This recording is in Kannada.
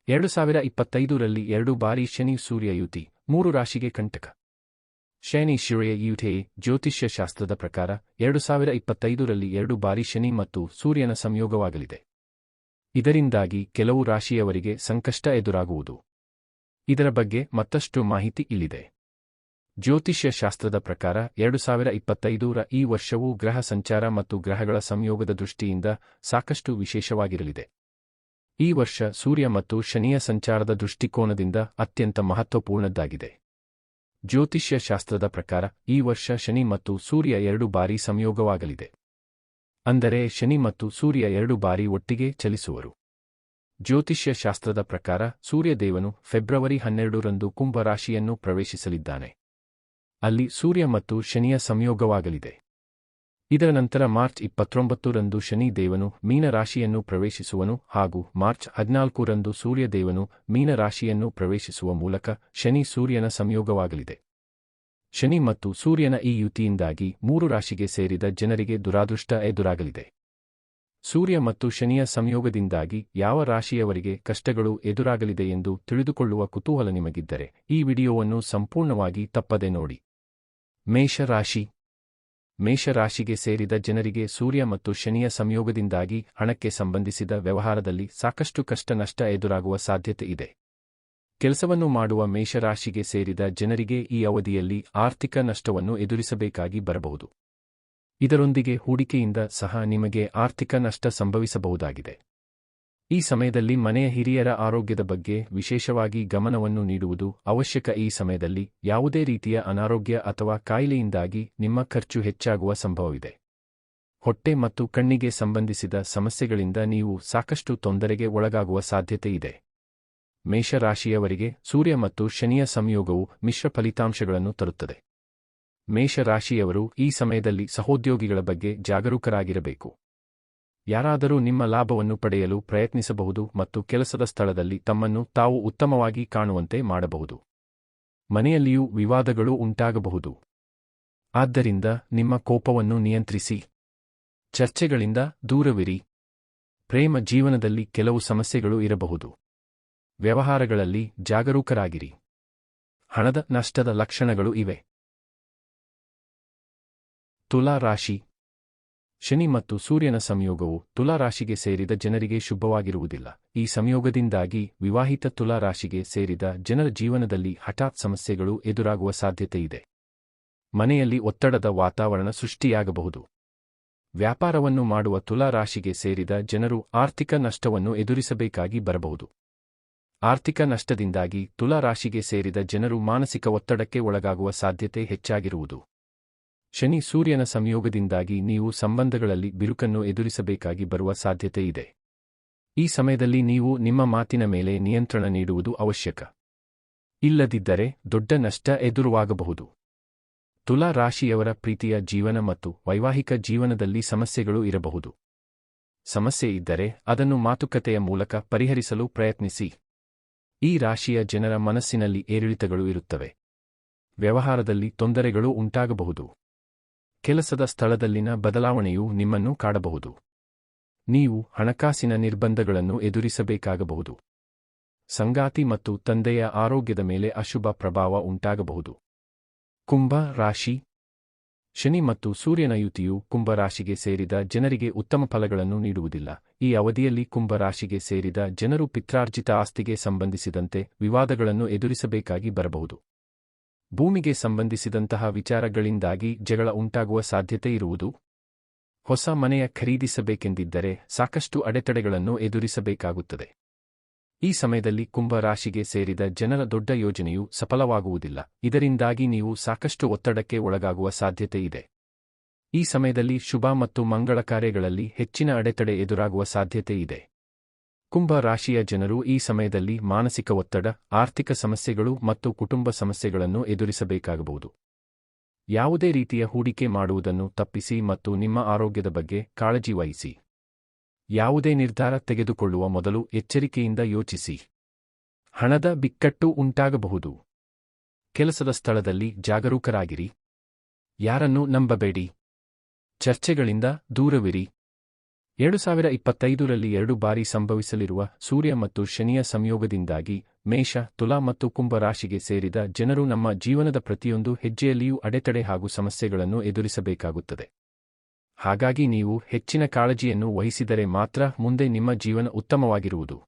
2025ರಲ್ಲಿ 2 ಬಾರಿ ಶನಿ ಸೂರ್ಯ ಯುತಿ, 3 ರಾಶಿಗೆ ಕಂಟಕ. ಶನಿ ಸೂರ್ಯ ಯುತಿ ಜ್ಯೋತಿಷ್ಯ ಶಾಸ್ತ್ರದ ಪ್ರಕಾರ 2025ರಲ್ಲಿ 2 ಬಾರಿ ಶನಿ ಮತ್ತು ಸೂರ್ಯನ ಸಂಯೋಗವಾಗಲಿದೆ. ಇದರಿಂದಾಗಿ ಕೆಲವು ರಾಶಿಯವರಿಗೆ ಸಂಕಷ್ಟ ಎದುರಾಗುವುದು. ಇದರ ಬಗ್ಗೆ ಮತ್ತಷ್ಟು ಮಾಹಿತಿ ಇಲ್ಲಿದೆ. ಜ್ಯೋತಿಷ್ಯ ಶಾಸ್ತ್ರದ ಪ್ರಕಾರ 2025ರ ಈ ವರ್ಷವು ಗ್ರಹ ಸಂಚಾರ ಮತ್ತು ಗ್ರಹಗಳ ಸಂಯೋಗದ ದೃಷ್ಟಿಯಿಂದ ಸಾಕಷ್ಟು ವಿಶೇಷವಾಗಿರಲಿದೆ. ಈ ವರ್ಷ ಸೂರ್ಯ ಮತ್ತು ಶನಿಯ ಸಂಚಾರದ ದೃಷ್ಟಿಕೋನದಿಂದ ಅತ್ಯಂತ ಮಹತ್ವಪೂರ್ಣದ್ದಾಗಿದೆ. ಜ್ಯೋತಿಷ್ಯ ಶಾಸ್ತ್ರದ ಪ್ರಕಾರ ಈ ವರ್ಷ ಶನಿ ಮತ್ತು ಸೂರ್ಯ 2 ಬಾರಿ ಸಂಯೋಗವಾಗಲಿದೆ. ಅಂದರೆ ಶನಿ ಮತ್ತು ಸೂರ್ಯ 2 ಬಾರಿ ಒಟ್ಟಿಗೆ ಚಲಿಸುವರು. ಜ್ಯೋತಿಷ್ಯ ಶಾಸ್ತ್ರದ ಪ್ರಕಾರ ಸೂರ್ಯದೇವನು ಫೆಬ್ರವರಿ 12ರಂದು ಕುಂಭ ರಾಶಿಯನ್ನು ಪ್ರವೇಶಿಸಲಿದ್ದಾನೆ. ಅಲ್ಲಿ ಸೂರ್ಯ ಮತ್ತು ಶನಿಯ ಸಂಯೋಗವಾಗಲಿದೆ. ಇದರ ನಂತರ ಮಾರ್ಚ್ 29ರಂದು ಶನಿ ದೇವನು ಮೀನ ರಾಶಿಯನ್ನು ಪ್ರವೇಶಿಸುವನು ಹಾಗೂ ಮಾರ್ಚ್ 14ರಂದು ಸೂರ್ಯದೇವನು ಮೀನ ರಾಶಿಯನ್ನು ಪ್ರವೇಶಿಸುವ ಮೂಲಕ ಶನಿ ಸೂರ್ಯನ ಸಂಯೋಗವಾಗಲಿದೆ. ಶನಿ ಮತ್ತು ಸೂರ್ಯನ ಈ ಯುತಿಯಿಂದಾಗಿ 3 ರಾಶಿಗೆ ಸೇರಿದ ಜನರಿಗೆ ದುರಾದೃಷ್ಟ ಎದುರಾಗಲಿದೆ. ಸೂರ್ಯ ಮತ್ತು ಶನಿಯ ಸಂಯೋಗದಿಂದಾಗಿ ಯಾವ ರಾಶಿಯವರಿಗೆ ಕಷ್ಟಗಳು ಎದುರಾಗಲಿದೆ ಎಂದು ತಿಳಿದುಕೊಳ್ಳುವ ಕುತೂಹಲ ನಿಮಗಿದ್ದರೆ ಈ ವಿಡಿಯೋವನ್ನು ಸಂಪೂರ್ಣವಾಗಿ ತಪ್ಪದೆ ನೋಡಿ. ಮೇಷರಾಶಿ. ಮೇಷರಾಶಿಗೆ ಸೇರಿದ ಜನರಿಗೆ ಸೂರ್ಯ ಮತ್ತು ಶನಿಯ ಸಂಯೋಗದಿಂದಾಗಿ ಹಣಕ್ಕೆ ಸಂಬಂಧಿಸಿದ ವ್ಯವಹಾರದಲ್ಲಿ ಸಾಕಷ್ಟು ಕಷ್ಟ ನಷ್ಟ ಎದುರಾಗುವ ಸಾಧ್ಯತೆ ಇದೆ. ಕೆಲಸವನ್ನು ಮಾಡುವ ಮೇಷರಾಶಿಗೆ ಸೇರಿದ ಜನರಿಗೆ ಈ ಅವಧಿಯಲ್ಲಿ ಆರ್ಥಿಕ ನಷ್ಟವನ್ನು ಎದುರಿಸಬೇಕಾಗಿ ಬರಬಹುದು. ಇದರೊಂದಿಗೆ ಹೂಡಿಕೆಯಿಂದ ಸಹ ನಿಮಗೆ ಆರ್ಥಿಕ ನಷ್ಟ ಸಂಭವಿಸಬಹುದಾಗಿದೆ. ಈ ಸಮಯದಲ್ಲಿ ಮನೆಯ ಹಿರಿಯರ ಆರೋಗ್ಯದ ಬಗ್ಗೆ ವಿಶೇಷವಾಗಿ ಗಮನವನ್ನು ನೀಡುವುದು ಅವಶ್ಯಕ. ಈ ಸಮಯದಲ್ಲಿ ಯಾವುದೇ ರೀತಿಯ ಅನಾರೋಗ್ಯ ಅಥವಾ ಕಾಯಿಲೆಯಿಂದಾಗಿ ನಿಮ್ಮ ಖರ್ಚು ಹೆಚ್ಚಾಗುವ ಸಂಭವವಿದೆ. ಹೊಟ್ಟೆ ಮತ್ತು ಕಣ್ಣಿಗೆ ಸಂಬಂಧಿಸಿದ ಸಮಸ್ಯೆಗಳಿಂದ ನೀವು ಸಾಕಷ್ಟು ತೊಂದರೆಗೆ ಒಳಗಾಗುವ ಸಾಧ್ಯತೆ ಇದೆ. ಮೇಷರಾಶಿಯವರಿಗೆ ಸೂರ್ಯ ಮತ್ತು ಶನಿಯ ಸಂಯೋಗವು ಮಿಶ್ರ ಫಲಿತಾಂಶಗಳನ್ನು ತರುತ್ತದೆ. ಮೇಷರಾಶಿಯವರು ಈ ಸಮಯದಲ್ಲಿ ಸಹೋದ್ಯೋಗಿಗಳ ಬಗ್ಗೆ ಜಾಗರೂಕರಾಗಿರಬೇಕು. ಯಾರಾದರೂ ನಿಮ್ಮ ಲಾಭವನ್ನು ಪಡೆಯಲು ಪ್ರಯತ್ನಿಸಬಹುದು ಮತ್ತು ಕೆಲಸದ ಸ್ಥಳದಲ್ಲಿ ತಮ್ಮನ್ನು ತಾವು ಉತ್ತಮವಾಗಿ ಕಾಣುವಂತೆ ಮಾಡಬಹುದು. ಮನೆಯಲ್ಲಿಯೂ ವಿವಾದಗಳು ಉಂಟಾಗಬಹುದು. ಆದ್ದರಿಂದ ನಿಮ್ಮ ಕೋಪವನ್ನು ನಿಯಂತ್ರಿಸಿ. ಚರ್ಚೆಗಳಿಂದ ದೂರವಿರಿ. ಪ್ರೇಮ ಜೀವನದಲ್ಲಿ ಕೆಲವು ಸಮಸ್ಯೆಗಳು ಇರಬಹುದು. ವ್ಯವಹಾರಗಳಲ್ಲಿ ಜಾಗರೂಕರಾಗಿರಿ. ಹಣದ ನಷ್ಟದ ಲಕ್ಷಣಗಳು ಇವೆ. ತುಲಾ ರಾಶಿ. ಶನಿ ಮತ್ತು ಸೂರ್ಯನ ಸಂಯೋಗವು ತುಲಾ ರಾಶಿಗೆ ಸೇರಿದ ಜನರಿಗೆ ಶುಭವಾಗಿರುವುದಿಲ್ಲ. ಈ ಸಂಯೋಗದಿಂದಾಗಿ ವಿವಾಹಿತ ತುಲಾ ರಾಶಿಗೆ ಸೇರಿದ ಜನರ ಜೀವನದಲ್ಲಿ ಹಠಾತ್ ಸಮಸ್ಯೆಗಳು ಎದುರಾಗುವ ಸಾಧ್ಯತೆಯಿದೆ. ಮನೆಯಲ್ಲಿ ಒತ್ತಡದ ವಾತಾವರಣ ಸೃಷ್ಟಿಯಾಗಬಹುದು. ವ್ಯಾಪಾರವನ್ನು ಮಾಡುವ ತುಲಾ ರಾಶಿಗೆ ಸೇರಿದ ಜನರು ಆರ್ಥಿಕ ನಷ್ಟವನ್ನು ಎದುರಿಸಬೇಕಾಗಿ ಬರಬಹುದು. ಆರ್ಥಿಕ ನಷ್ಟದಿಂದಾಗಿ ತುಲಾ ರಾಶಿಗೆ ಸೇರಿದ ಜನರು ಮಾನಸಿಕ ಒತ್ತಡಕ್ಕೆ ಒಳಗಾಗುವ ಸಾಧ್ಯತೆ ಹೆಚ್ಚಾಗಿರುವುದು. ಶನಿ ಸೂರ್ಯನ ಸಂಯೋಗದಿಂದಾಗಿ ನೀವು ಸಂಬಂಧಗಳಲ್ಲಿ ಬಿರುಕನ್ನು ಎದುರಿಸಬೇಕಾಗಿ ಬರುವ ಸಾಧ್ಯತೆ ಇದೆ. ಈ ಸಮಯದಲ್ಲಿ ನೀವು ನಿಮ್ಮ ಮಾತಿನ ಮೇಲೆ ನಿಯಂತ್ರಣ ನೀಡುವುದು ಅವಶ್ಯಕ. ಇಲ್ಲದಿದ್ದರೆ ದೊಡ್ಡ ನಷ್ಟ ಎದುರಾಗಬಹುದು. ತುಲಾ ರಾಶಿಯವರ ಪ್ರೀತಿಯ ಜೀವನ ಮತ್ತು ವೈವಾಹಿಕ ಜೀವನದಲ್ಲಿ ಸಮಸ್ಯೆಗಳು ಇರಬಹುದು. ಸಮಸ್ಯೆ ಇದ್ದರೆ ಅದನ್ನು ಮಾತುಕತೆಯ ಮೂಲಕ ಪರಿಹರಿಸಲು ಪ್ರಯತ್ನಿಸಿ. ಈ ರಾಶಿಯ ಜನರ ಮನಸ್ಸಿನಲ್ಲಿ ಏರಿಳಿತಗಳು ಇರುತ್ತವೆ. ವ್ಯವಹಾರದಲ್ಲಿ ತೊಂದರೆಗಳು ಉಂಟಾಗಬಹುದು. ಕೆಲಸದ ಸ್ಥಳದಲ್ಲಿನ ಬದಲಾವಣೆಯು ನಿಮ್ಮನ್ನು ಕಾಡಬಹುದು. ನೀವು ಹಣಕಾಸಿನ ನಿರ್ಬಂಧಗಳನ್ನು ಎದುರಿಸಬೇಕಾಗಬಹುದು. ಸಂಗಾತಿ ಮತ್ತು ತಂದೆಯ ಆರೋಗ್ಯದ ಮೇಲೆ ಅಶುಭ ಪ್ರಭಾವ ಉಂಟಾಗಬಹುದು. ಕುಂಭ ರಾಶಿ. ಶನಿ ಮತ್ತು ಸೂರ್ಯನ ಯುತಿಯು ಕುಂಭ ರಾಶಿಗೆ ಸೇರಿದ ಜನರಿಗೆ ಉತ್ತಮ ಫಲಗಳನ್ನು ನೀಡುವುದಿಲ್ಲ. ಈ ಅವಧಿಯಲ್ಲಿ ಕುಂಭ ರಾಶಿಗೆ ಸೇರಿದ ಜನರು ಪಿತ್ರಾರ್ಜಿತ ಆಸ್ತಿಗೆ ಸಂಬಂಧಿಸಿದಂತೆ ವಿವಾದಗಳನ್ನು ಎದುರಿಸಬೇಕಾಗಿ ಬರಬಹುದು. ಭೂಮಿಗೆ ಸಂಬಂಧಿಸಿದಂತಹ ವಿಚಾರಗಳಿಂದಾಗಿ ಜಗಳ ಉಂಟಾಗುವ ಸಾಧ್ಯತೆ ಇರುವುದು. ಹೊಸ ಮನೆಯ ಖರೀದಿಸಬೇಕೆಂದಿದ್ದರೆ ಸಾಕಷ್ಟು ಅಡೆತಡೆಗಳನ್ನು ಎದುರಿಸಬೇಕಾಗುತ್ತದೆ. ಈ ಸಮಯದಲ್ಲಿ ಕುಂಭ ರಾಶಿಗೆ ಸೇರಿದ ಜನರ ದೊಡ್ಡ ಯೋಜನೆಯು ಸಫಲವಾಗುವುದಿಲ್ಲ. ಇದರಿಂದಾಗಿ ನೀವು ಸಾಕಷ್ಟು ಒತ್ತಡಕ್ಕೆ ಒಳಗಾಗುವ ಸಾಧ್ಯತೆ ಇದೆ. ಈ ಸಮಯದಲ್ಲಿ ಶುಭ ಮತ್ತು ಮಂಗಳ ಕಾರ್ಯಗಳಲ್ಲಿ ಹೆಚ್ಚಿನ ಅಡೆತಡೆ ಎದುರಾಗುವ ಸಾಧ್ಯತೆ ಇದೆ. ಕುಂಭ ರಾಶಿಯ ಜನರು ಈ ಸಮಯದಲ್ಲಿ ಮಾನಸಿಕ ಒತ್ತಡ, ಆರ್ಥಿಕ ಸಮಸ್ಯೆಗಳು ಮತ್ತು ಕುಟುಂಬ ಸಮಸ್ಯೆಗಳನ್ನು ಎದುರಿಸಬೇಕಾಗಬಹುದು. ಯಾವುದೇ ರೀತಿಯ ಹೂಡಿಕೆ ಮಾಡುವುದನ್ನು ತಪ್ಪಿಸಿ ಮತ್ತು ನಿಮ್ಮ ಆರೋಗ್ಯದ ಬಗ್ಗೆ ಕಾಳಜಿ ವಹಿಸಿ. ಯಾವುದೇ ನಿರ್ಧಾರ ತೆಗೆದುಕೊಳ್ಳುವ ಮೊದಲು ಎಚ್ಚರಿಕೆಯಿಂದ ಯೋಚಿಸಿ. ಹಣದ ಬಿಕ್ಕಟ್ಟು ಉಂಟಾಗಬಹುದು. ಕೆಲಸದ ಸ್ಥಳದಲ್ಲಿ ಜಾಗರೂಕರಾಗಿರಿ. ಯಾರನ್ನೂ ನಂಬಬೇಡಿ. ಚರ್ಚೆಗಳಿಂದ ದೂರವಿರಿ. 2025ರಲ್ಲಿ 2 ಬಾರಿ ಸಂಭವಿಸಲಿರುವ ಸೂರ್ಯ ಮತ್ತು ಶನಿಯ ಸಂಯೋಗದಿಂದಾಗಿ ಮೇಷ, ತುಲಾ ಮತ್ತು ಕುಂಭ ರಾಶಿಗೆ ಸೇರಿದ ಜನರು ನಮ್ಮ ಜೀವನದ ಪ್ರತಿಯೊಂದು ಹೆಜ್ಜೆಯಲ್ಲಿಯೂ ಅಡೆತಡೆ ಹಾಗೂ ಸಮಸ್ಯೆಗಳನ್ನು ಎದುರಿಸಬೇಕಾಗುತ್ತದೆ. ಹಾಗಾಗಿ ನೀವು ಹೆಚ್ಚಿನ ಕಾಳಜಿಯನ್ನು ವಹಿಸಿದರೆ ಮಾತ್ರ ಮುಂದೆ ನಿಮ್ಮ ಜೀವನ ಉತ್ತಮವಾಗಿರುವುದು.